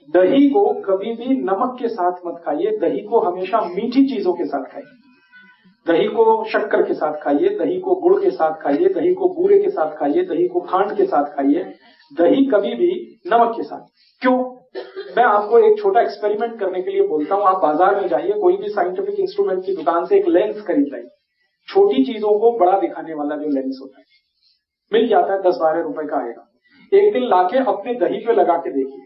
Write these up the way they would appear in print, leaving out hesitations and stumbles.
दही को कभी भी नमक के साथ मत खाइए, दही को हमेशा मीठी चीजों के साथ खाइए। दही को शक्कर के साथ खाइए, दही को गुड़ के साथ खाइए, दही को बूरे के साथ खाइए, दही को खांड के साथ खाइए, दही कभी भी नमक के साथ। क्यों? मैं आपको एक छोटा एक्सपेरिमेंट करने के लिए बोलता हूं। आप बाजार में जाइए, कोई भी साइंटिफिक इंस्ट्रूमेंट की दुकान से एक लेंस खरीद लाइए, छोटी चीजों को बड़ा दिखाने वाला जो लेंस होता है, मिल जाता है, 10-12 रुपए का आएगा। एक दिन लाके अपने दही पे लगा के देखिए,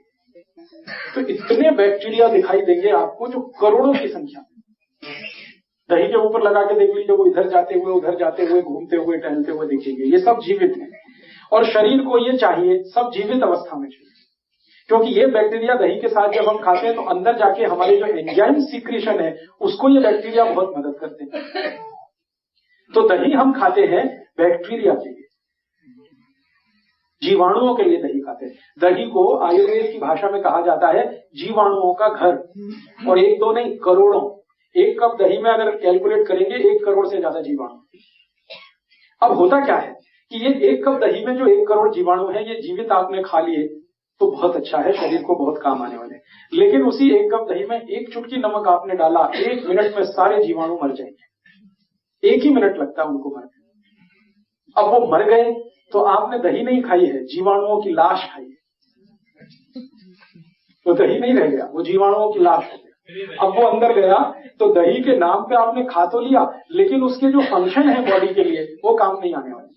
तो इतने बैक्टीरिया दिखाई देंगे आपको जो करोड़ों की संख्या में। दही के ऊपर लगा के देख लीजिए, वो इधर जाते हुए उधर जाते हुए घूमते हुए टहलते हुए दिखेंगे। ये सब जीवित है और शरीर को ये चाहिए, सब जीवित अवस्था में चाहिए, क्योंकि ये बैक्टीरिया दही के साथ जब हम खाते हैं तो अंदर जाके हमारे जो एंजाइम सीक्रेशन है उसको ये बैक्टीरिया बहुत मदद करते हैं। तो दही हम खाते हैं बैक्टीरिया के लिए, जीवाणुओं के लिए दही खाते हैं। दही को आयुर्वेद की भाषा में कहा जाता है जीवाणुओं का घर, और एक दो नहीं, करोड़ों। एक कप दही में अगर कैलकुलेट करेंगे 1 करोड़ से ज्यादा जीवाणु। अब होता क्या है कि ये 1 कप दही में जो 1 करोड़ जीवाणु है, ये जीवित आपने खा लिए तो बहुत अच्छा है, शरीर को बहुत काम आने वाले। लेकिन उसी 1 कप दही में 1 चुटकी नमक आपने डाला, 1 मिनट में सारे जीवाणु मर जाएंगे। 1 ही मिनट लगता है उनको मरने। अब वो मर गए तो आपने दही नहीं खाई है, जीवाणुओं की लाश खाई है। तो दही नहीं रह गया, वो जीवाणुओं की लाश हो गया। अब वो अंदर गया तो दही के नाम पे आपने खा तो लिया, लेकिन उसके जो फंक्शन है बॉडी के लिए वो काम नहीं आने वाले।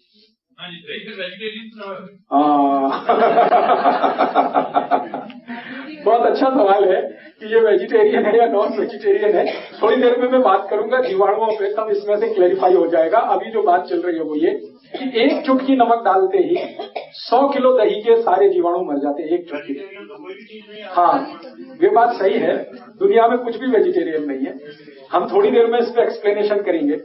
बहुत अच्छा सवाल है कि ये वेजिटेरियन है या नॉन वेजिटेरियन है। थोड़ी देर में मैं बात करूंगा जीवाणुओं पे, तब इसमें से क्लैरिफाई हो जाएगा। अभी जो बात चल रही है वो ये कि 1 चुटकी नमक डालते ही 100 किलो दही के सारे जीवाणु मर जाते हैं, 1 चुटकी। हाँ, ये बात सही है, दुनिया में कुछ भी वेजिटेरियन नहीं है। हम थोड़ी देर में इस पे एक्सप्लेनेशन करेंगे।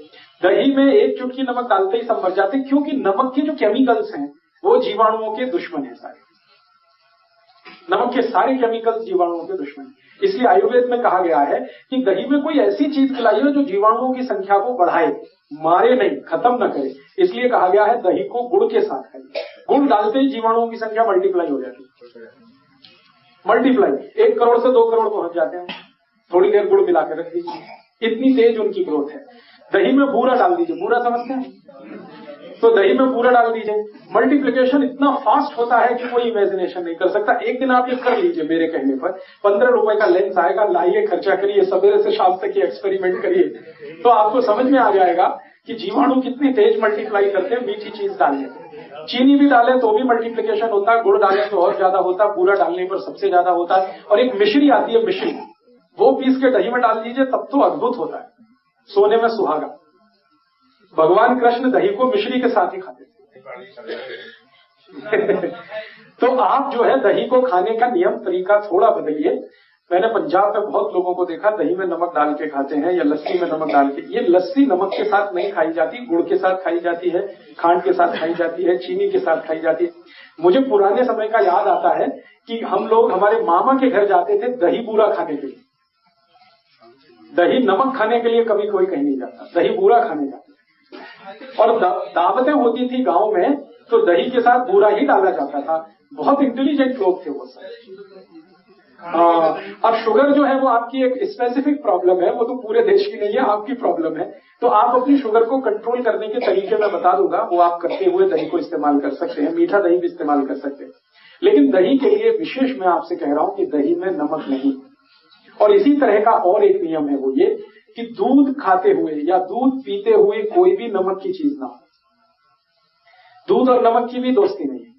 दही में 1 चुटकी नमक डालते ही सब मर जाते, क्योंकि नमक के जो केमिकल्स हैं वो जीवाणुओं के दुश्मन है सारे। नमक के सारे केमिकल्स जीवाणुओं के दुश्मन है। इसलिए आयुर्वेद में कहा गया है कि दही में कोई ऐसी चीज खिलाइए जो जीवाणुओं की संख्या को बढ़ाए, मारे नहीं, खत्म न करे। इसलिए कहा गया है दही को गुड़ के साथ खाइए। गुड़ डालते ही जीवाणुओं की संख्या मल्टीप्लाई हो जाती है। मल्टीप्लाई 1 करोड़ से 2 करोड़ पहुंच जाते हैं। थोड़ी देर गुड़ मिला के रख दीजिए, इतनी तेज उनकी ग्रोथ है। दही में बूरा डाल दीजिए, बूरा समझते हैं? तो दही में बूरा डाल दीजिए, मल्टीप्लिकेशन इतना फास्ट होता है कि कोई इमेजिनेशन नहीं कर सकता। एक दिन आप ये कर लीजिए मेरे कहने पर, 15 रुपए का लेंस आएगा, लाइए, खर्चा करिए, सवेरे से शाम तक ये एक्सपेरिमेंट करिए, तो आपको समझ में आ जाएगा कि जीवाणु कितनी तेज मल्टीप्लाई करते हैं मीठी चीज डालने पर। चीनी भी डालें तो भी मल्टीप्लिकेशन होता है, गुड़ डालें तो और ज्यादा होता है, बूरा डालने पर सबसे ज्यादा होता है। और एक मिश्री आती है, मिश्री, वो पीस के दही में डाल दीजिए, तब तो अद्भुत होता है, सोने में सुहागा। भगवान कृष्ण दही को मिश्री के साथ ही खाते थे। तो आप जो है दही को खाने का नियम तरीका थोड़ा बदलिए। मैंने पंजाब में बहुत लोगों को देखा दही में नमक डाल के खाते हैं या लस्सी में नमक डाल के। ये लस्सी नमक के साथ नहीं खाई जाती, गुड़ के साथ खाई जाती है, खांड के साथ खाई जाती है, चीनी के साथ खाई जाती है। मुझे पुराने समय का याद आता है कि हम लोग हमारे मामा के घर जाते थे दही बूरा खाने के लिए। दही नमक खाने के लिए कभी कोई कहीं नहीं जाता, दही बूरा खाने जाता। और दावतें होती थी गांव में तो दही के साथ बूरा ही डाला जाता था। बहुत इंटेलिजेंट लोग थे वो सब। अब शुगर जो है वो आपकी एक स्पेसिफिक प्रॉब्लम है, वो तो पूरे देश की नहीं है, आपकी प्रॉब्लम है। तो आप अपनी शुगर को कंट्रोल करने के तरीके मैं बता दूंगा, वो आप करते हुए दही को इस्तेमाल कर सकते हैं, मीठा दही भी इस्तेमाल कर सकते हैं। लेकिन दही के लिए विशेष मैं आपसे कह रहा हूं कि दही में नमक नहीं। और इसी तरह का और एक नियम है, वो ये कि दूध खाते हुए या दूध पीते हुए कोई भी नमक की चीज ना हो। दूध और नमक की भी दोस्ती नहीं है,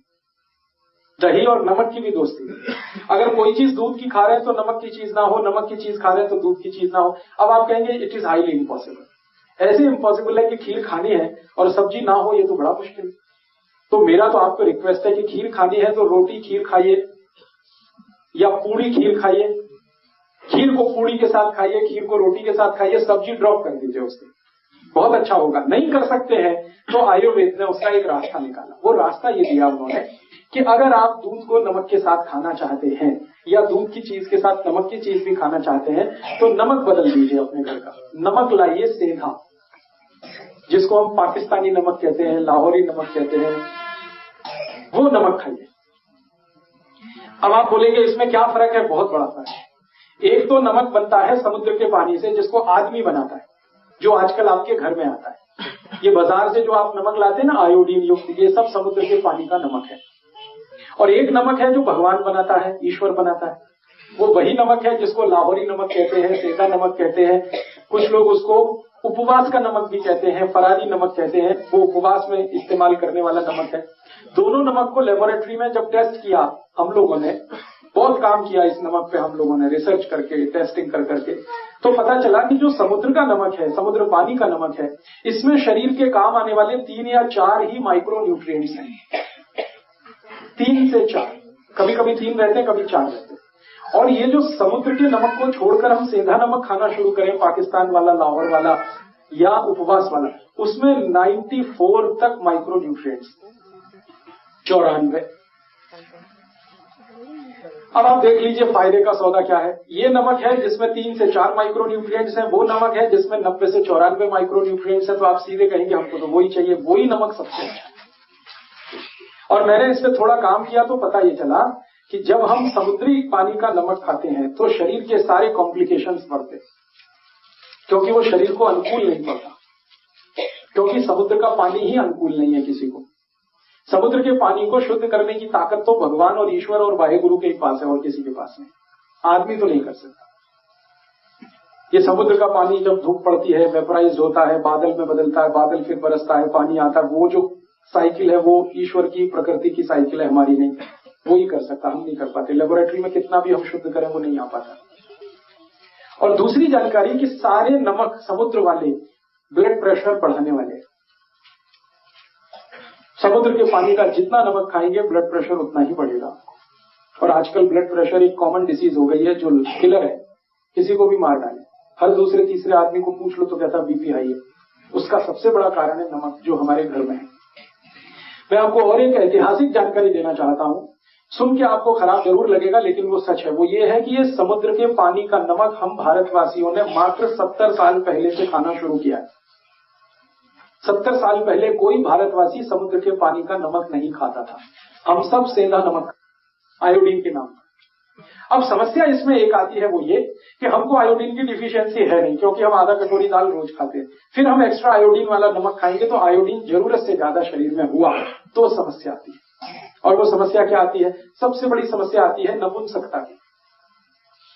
दही और नमक की भी दोस्ती नहीं। अगर कोई चीज दूध की खा रहे हैं तो नमक की चीज ना हो, नमक की चीज खा रहे हैं तो दूध की चीज ना हो। अब आप कहेंगे इट इज हाईली इम्पॉसिबल। ऐसे इम्पॉसिबल है कि खीर खानी है और सब्जी ना हो, ये तो बड़ा मुश्किल है। तो मेरा तो आपको रिक्वेस्ट है कि खीर खानी है तो रोटी खीर खाइए या पूरी खीर खाइए। खीर को पूरी के साथ खाइए, खीर को रोटी के साथ खाइए, सब्जी ड्रॉप कर दीजिए उससे, बहुत अच्छा होगा। नहीं कर सकते हैं तो आयुर्वेद ने उसका एक रास्ता निकाला। वो रास्ता ये दिया उन्होंने कि अगर आप दूध को नमक के साथ खाना चाहते हैं या दूध की चीज के साथ नमक की चीज भी खाना चाहते हैं तो नमक बदल दीजिए अपने घर का। नमक लाइए सेंधा, जिसको हम पाकिस्तानी नमक कहते हैं, लाहौरी नमक कहते हैं, वो नमक खाइए। अब आप बोलेंगे इसमें क्या फर्क है? बहुत बड़ा फर्क है। एक तो नमक बनता है समुद्र के पानी से, जिसको आदमी बनाता है, जो आजकल आपके घर में आता है। ये बाजार से जो आप नमक लाते हैं ना आयोडीन युक्त, ये सब समुद्र के पानी का नमक है। और एक नमक है जो भगवान बनाता है, ईश्वर बनाता है, वो वही नमक है जिसको लाहौरी नमक कहते हैं, सेंधा नमक कहते हैं, कुछ लोग उसको उपवास का नमक भी कहते हैं, फरारी नमक कहते हैं, वो उपवास में इस्तेमाल करने वाला नमक है। दोनों नमक को लेबोरेटरी में जब टेस्ट किया हम लोगों ने, बहुत काम किया इस नमक पे हम लोगों ने, रिसर्च करके, टेस्टिंग कर करके, तो पता चला कि जो समुद्र का नमक है, समुद्र पानी का नमक है, इसमें शरीर के काम आने वाले 3 या 4 ही माइक्रो न्यूट्रिएंट्स हैं। 3 से 4, कभी कभी 3 रहते हैं, कभी 4 रहते हैं। और ये जो समुद्र के नमक को छोड़कर हम सेंधा नमक खाना शुरू करें, पाकिस्तान वाला, लाहौर वाला या उपवास वाला, उसमें 94 तक माइक्रो न्यूट्रिएंट्स, 94। अब आप देख लीजिए फायदे का सौदा क्या है। ये नमक है जिसमें 3 से 4 माइक्रो न्यूट्रिएंट्स हैं, वो नमक है जिसमें 90 से 94 माइक्रो न्यूट्रिएंट्स हैं। तो आप सीधे कहेंगे हमको तो वही चाहिए, वही नमक सबसे अच्छा है। और मैंने इस पे थोड़ा काम किया तो पता ये चला कि जब हम समुद्री पानी का नमक खाते हैं तो शरीर के सारे कॉम्प्लिकेशंस बढ़ते, क्योंकि वो शरीर को अनुकूल नहीं पड़ता, क्योंकि समुद्र का पानी ही अनुकूल नहीं है किसी को। समुद्र के पानी को शुद्ध करने की ताकत तो भगवान और ईश्वर और वाहेगुरु के पास है, और किसी के पास नहीं, आदमी तो नहीं कर सकता। ये समुद्र का पानी जब धूप पड़ती है, वेपराइज होता है, बादल में बदलता है, बादल फिर बरसता है, पानी आता है, वो जो साइकिल है वो ईश्वर की, प्रकृति की साइकिल है, हमारी नहीं। वो ही कर सकता, हम नहीं कर पाते। लेबोरेटरी में कितना भी हम शुद्ध करें वो नहीं आ पाता। और दूसरी जानकारी कि सारे नमक समुद्र वाले ब्लड प्रेशर बढ़ाने वाले। समुद्र के पानी का जितना नमक खाएंगे ब्लड प्रेशर उतना ही बढ़ेगा। और आजकल ब्लड प्रेशर एक कॉमन डिसीज हो गई है जो किलर है, किसी को भी मार डाले। हर दूसरे तीसरे आदमी को पूछ लो तो कहता बीपी हाई है। उसका सबसे बड़ा कारण है नमक, जो हमारे घर में है। मैं आपको और एक ऐतिहासिक जानकारी देना चाहता हूं, सुन के आपको खराब जरूर लगेगा लेकिन वो सच है। वो ये है कि ये समुद्र के पानी का नमक हम भारतवासियों ने मात्र 70 साल पहले से खाना शुरू किया है। 70 साल पहले कोई भारतवासी समुद्र के पानी का नमक नहीं खाता था। हम सब सेंधा नमक, आयोडीन के नाम। अब समस्या इसमें एक आती है, वो ये कि हमको आयोडीन की डिफिशियंसी है नहीं, क्योंकि हम आधा कटोरी दाल रोज खाते हैं। फिर हम एक्स्ट्रा आयोडीन वाला नमक खाएंगे तो आयोडीन जरूरत से ज्यादा शरीर में हुआ तो समस्या आती है। और वो समस्या क्या आती है? सबसे बड़ी समस्या आती है नपुंसकता की।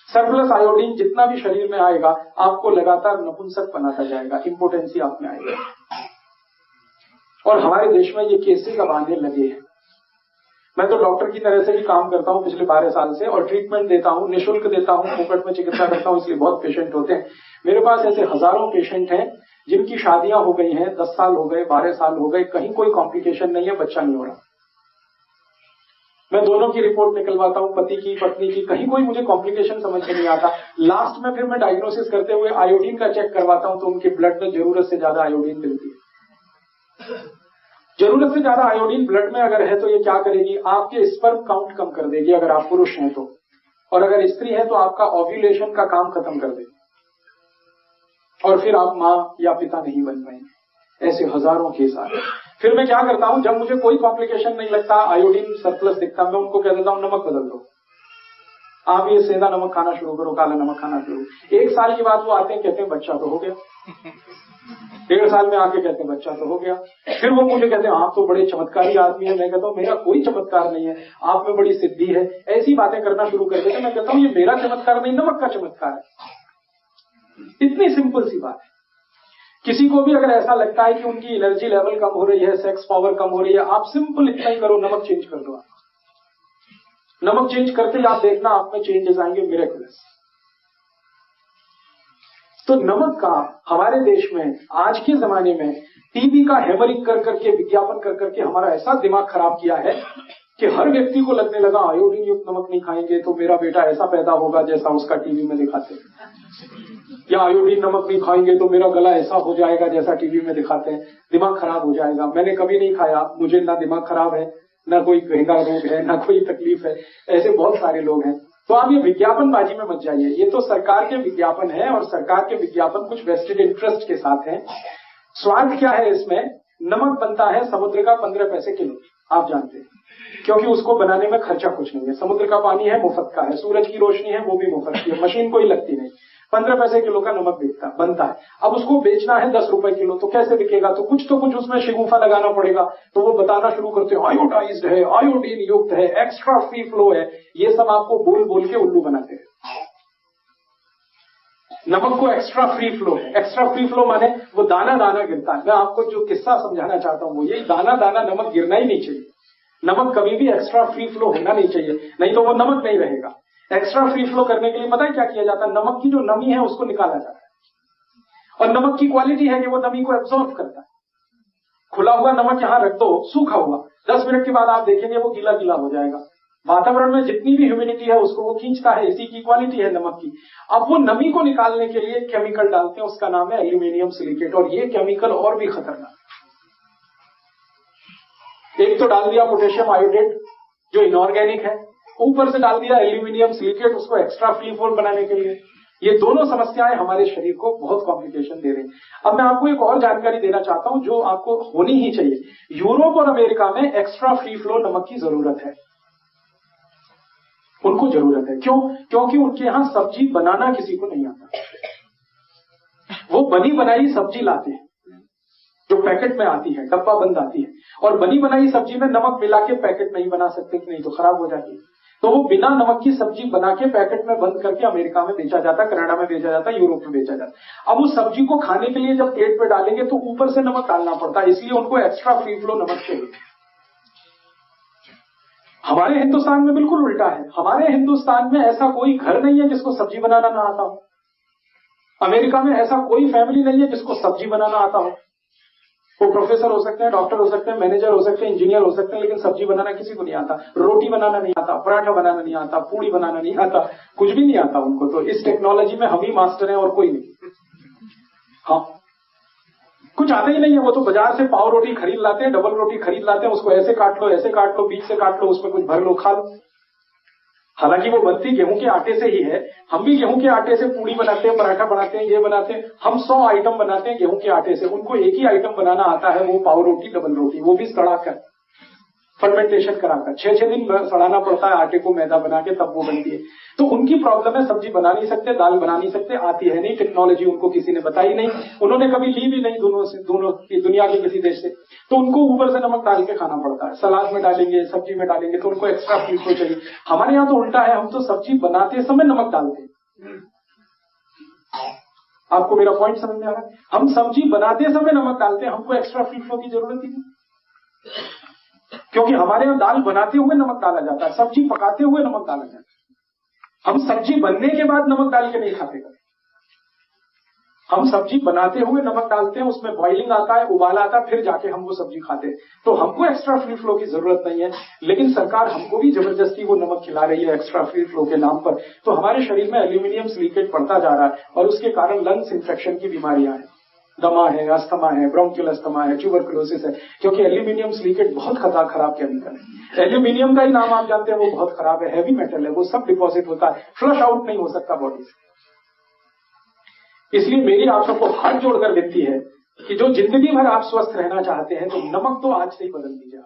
सरप्लस आयोडीन जितना भी शरीर में आएगा आपको लगातार नपुंसक बनाता जाएगा, इंपोटेंसी आप में आएगा। और हमारे देश में ये केसेस अब आने लगे हैं। मैं तो डॉक्टर की तरह से भी काम करता हूं पिछले 12 साल से, और ट्रीटमेंट देता हूं, निःशुल्क देता हूं, फोकट में चिकित्सा करता हूं, इसलिए बहुत पेशेंट होते हैं। मेरे पास ऐसे हजारों पेशेंट हैं जिनकी शादियां हो गई हैं, 10 साल हो गए, 12 साल हो गए, कहीं कोई कॉम्प्लिकेशन नहीं है, बच्चा नहीं हो रहा। मैं दोनों की रिपोर्ट निकलवाता हूं, पति की, पत्नी की, कहीं कोई मुझे कॉम्प्लिकेशन समझ में नहीं आता। लास्ट में फिर मैं डायग्नोसिस करते हुए आयोडीन का चेक करवाता हूं तो उनके ब्लड में जरूरत से ज्यादा आयोडीन मिलती है। जरूरत से ज्यादा आयोडीन ब्लड में अगर है तो ये क्या करेगी? आपके स्पर्म काउंट कम कर देगी अगर आप पुरुष हैं तो, और अगर स्त्री है तो आपका ओव्यूलेशन का काम खत्म कर देगी, और फिर आप मां या पिता नहीं बन पाएंगे। ऐसे हजारों केस आ रहे। फिर मैं क्या करता हूं, जब मुझे कोई कॉम्प्लिकेशन नहीं लगता, आयोडीन सरप्लस दिखता, मैं उनको कह देता हूं नमक बदल दो, आप ये सेंधा नमक खाना शुरू करो, काला नमक खाना शुरू। 1 साल के बाद वो आते हैं, कहते हैं बच्चा तो हो गया। 1.5 साल में आके कहते हैं बच्चा तो हो गया। फिर वो मुझे कहते हैं आप तो बड़े चमत्कारी आदमी है। मैं कहता हूं मेरा कोई चमत्कार नहीं है, आप में बड़ी सिद्धि है। ऐसी बातें करना शुरू कर देते। मैं कहता हूं ये मेरा चमत्कार नहीं, नमक का चमत्कार है। इतनी सिंपल सी बात है। किसी को भी अगर ऐसा लगता है कि उनकी एनर्जी लेवल कम हो रही है, सेक्स पावर कम हो रही है, आप सिंपल इतना ही करो, नमक चेंज कर दो। नमक चेंज करते ही आप देखना आप में चेंजेस आएंगे, मिरेकलस। तो नमक का हमारे देश में आज के जमाने में टीवी का हैमरिंग कर करके, विज्ञापन कर करके हमारा ऐसा दिमाग खराब किया है कि हर व्यक्ति को लगने लगा आयोडीन युक्त नमक नहीं खाएंगे तो मेरा बेटा ऐसा पैदा होगा जैसा उसका टीवी में दिखाते हैं, या आयोडीन नमक नहीं खाएंगे तो मेरा गला ऐसा हो जाएगा जैसा टीवी में दिखाते हैं। दिमाग खराब हो जाएगा। मैंने कभी नहीं खाया, मुझे ना दिमाग खराब है, ना कोई गहरा रोग है, ना कोई तकलीफ है। ऐसे बहुत सारे लोग हैं। तो आप ये विज्ञापनबाजी में मत जाइए। ये तो सरकार के विज्ञापन है, और सरकार के विज्ञापन कुछ वेस्टेड इंटरेस्ट के साथ हैं। स्वार्थ क्या है इसमें? नमक बनता है समुद्र का 15 पैसे किलो, आप जानते हैं। क्योंकि उसको बनाने में खर्चा कुछ नहीं है। समुद्र का पानी है, मुफ्त का है। सूरज की रोशनी है, वो भी मुफ्त की है। मशीन कोई लगती नहीं। 15 पैसे किलो का नमक बनता है। अब उसको बेचना है 10 रुपए किलो, तो कैसे बिकेगा? तो कुछ उसमें शिगुफा लगाना पड़ेगा। तो वो बताना शुरू करते हैं आयोडाइज्ड है, आयोडीन युक्त है, एक्स्ट्रा फ्री फ्लो है। ये सब आपको बोल बोल के उल्लू बनाते हैं। नमक को एक्स्ट्रा फ्री फ्लो है। एक्स्ट्रा फ्री फ्लो माने वो दाना दाना गिरता है। मैं आपको जो किस्सा समझाना चाहता हूं वो यही, दाना दाना नमक गिरना ही नहीं चाहिए। नमक कभी भी एक्स्ट्रा फ्री फ्लो होना नहीं चाहिए, नहीं तो वो नमक नहीं रहेगा। एक्स्ट्रा फ्री फ्लो करने के लिए पता है क्या किया जाता है? नमक की जो नमी है उसको निकाला जाता है। और नमक की क्वालिटी है कि वो नमी को एब्जॉर्ब करता है। खुला हुआ नमक यहां रख दो, सूखा हुआ, 10 मिनट के बाद आप देखेंगे वो गीला गीला हो जाएगा। वातावरण में जितनी भी ह्यूमिडिटी है उसको वो खींचता है। इसी की क्वालिटी है नमक की। अब वो नमी को निकालने के लिए केमिकल डालते हैं, उसका नाम है एल्यूमिनियम सिलिकेट। और ये केमिकल और भी खतरनाक। एक तो डाल दिया पोटेशियम आयोडेट जो इनऑर्गेनिक है, ऊपर से डाल दिया एल्यूमिनियम सिलिकेट उसको एक्स्ट्रा फ्री फ्लो बनाने के लिए। ये दोनों समस्याएं हमारे शरीर को बहुत कॉम्प्लिकेशन दे रही हैं। अब मैं आपको एक और जानकारी देना चाहता हूं जो आपको होनी ही चाहिए। यूरोप और अमेरिका में एक्स्ट्रा फ्री फ्लो नमक की जरूरत है। उनको जरूरत है। क्यों? क्योंकि उनके यहां सब्जी बनाना किसी को नहीं आता। वो बनी बनाई सब्जी लाते हैं जो पैकेट में आती है, डब्बा बंद आती है। और बनी बनाई सब्जी में नमक मिला के पैकेट नहीं बना सकते, नहीं तो खराब हो जाती है। तो वो बिना नमक की सब्जी बना के पैकेट में बंद करके अमेरिका में बेचा जाता है, कनाडा में बेचा जाता है, यूरोप में बेचा जाता है। अब उस सब्जी को खाने के लिए जब प्लेट पे डालेंगे तो ऊपर से नमक डालना पड़ता है, इसलिए उनको एक्स्ट्रा फ्री फ्लो नमक चाहिए। हमारे हिंदुस्तान में बिल्कुल उल्टा है। हमारे हिंदुस्तान में ऐसा कोई घर नहीं है जिसको सब्जी बनाना ना आता हो। अमेरिका में ऐसा कोई फैमिली नहीं है जिसको सब्जी बनाना आता हो। वो प्रोफेसर हो सकते हैं, डॉक्टर हो सकते हैं, मैनेजर हो सकते हैं, इंजीनियर हो सकते हैं, लेकिन सब्जी बनाना किसी को नहीं आता। रोटी बनाना नहीं आता, पराठा बनाना नहीं आता, पूड़ी बनाना नहीं आता, कुछ भी नहीं आता उनको। तो इस टेक्नोलॉजी में हम ही मास्टर हैं और कोई नहीं। हाँ, कुछ आता ही नहीं है। वो तो बाजार से पाव रोटी खरीद लाते हैं, डबल रोटी खरीद लाते हैं, उसको ऐसे काट लो, ऐसे काट लो, बीच से काट लो, उसमें कुछ भर लो, खा लो। हालांकि वो बनती गेहूं के आटे से ही है। हम भी गेहूं के आटे से पूड़ी बनाते हैं, पराठा बनाते हैं, ये बनाते हैं। हम 100 आइटम बनाते हैं गेहूं के आटे से। उनको एक ही आइटम बनाना आता है, वो पाव रोटी, डबल रोटी, वो भी सड़ाकर, फर्मेंटेशन कराकर 6-6 दिन सड़ाना पड़ता है आटे को, मैदा बना के, तब वो बनती है। तो उनकी प्रॉब्लम है, सब्जी बना नहीं सकते, दाल बना नहीं सकते, आती है नहीं, टेक्नोलॉजी उनको किसी ने बताई नहीं, उन्होंने कभी ली भी नहीं दोनों की दुनिया के किसी देश से। तो उनको ऊपर से नमक डाल के खाना पड़ता है। सलाद में डालेंगे, सब्जी में डालेंगे, तो उनको एक्स्ट्रा फ्री फ्लो चाहिए। हमारे यहाँ तो उल्टा है, हम तो सब्जी बनाते समय नमक डालते हैं। आपको मेरा पॉइंट समझ में आ रहा है? हम सब्जी बनाते समय नमक डालते हैं, हमको एक्स्ट्रा फ्री फ्लो की जरूरत ही नहीं। क्योंकि हमारे यहाँ दाल बनाते हुए नमक डाला जाता है, सब्जी पकाते हुए नमक डाला जाता है। हम सब्जी बनने के बाद नमक डाल के नहीं खाते। हम सब्जी बनाते हुए नमक डालते हैं, उसमें बॉइलिंग आता है, उबाल आता है, फिर जाके हम वो सब्जी खाते हैं। तो हमको एक्स्ट्रा फ्री फ्लो की जरूरत नहीं है, लेकिन सरकार हमको भी जबरदस्ती वो नमक खिला रही है एक्स्ट्रा फ्री फ्लो के नाम पर। तो हमारे शरीर में एल्यूमिनियम सिलिकेट बढ़ता जा रहा है और उसके कारण लंग्स इंफेक्शन की बीमारियां हैं। दमा है, अस्थमा है, ब्रोंकियल अस्थमा है, ट्यूबरकुलोसिस है, क्योंकि एल्यूमिनियम सिलिकेट बहुत खराब केमिकल है। एल्यूमिनियम का ही नाम आप जानते हैं, वो बहुत खराब है, हैवी मेटल है, वो सब डिपॉजिट होता है, फ्लश आउट नहीं हो सकता बॉडी से। इसलिए मेरी आप सबको हाथ जोड़कर विनती है कि जो जिंदगी भर आप स्वस्थ रहना चाहते हैं तो नमक तो आज से ही बदल दीजिए।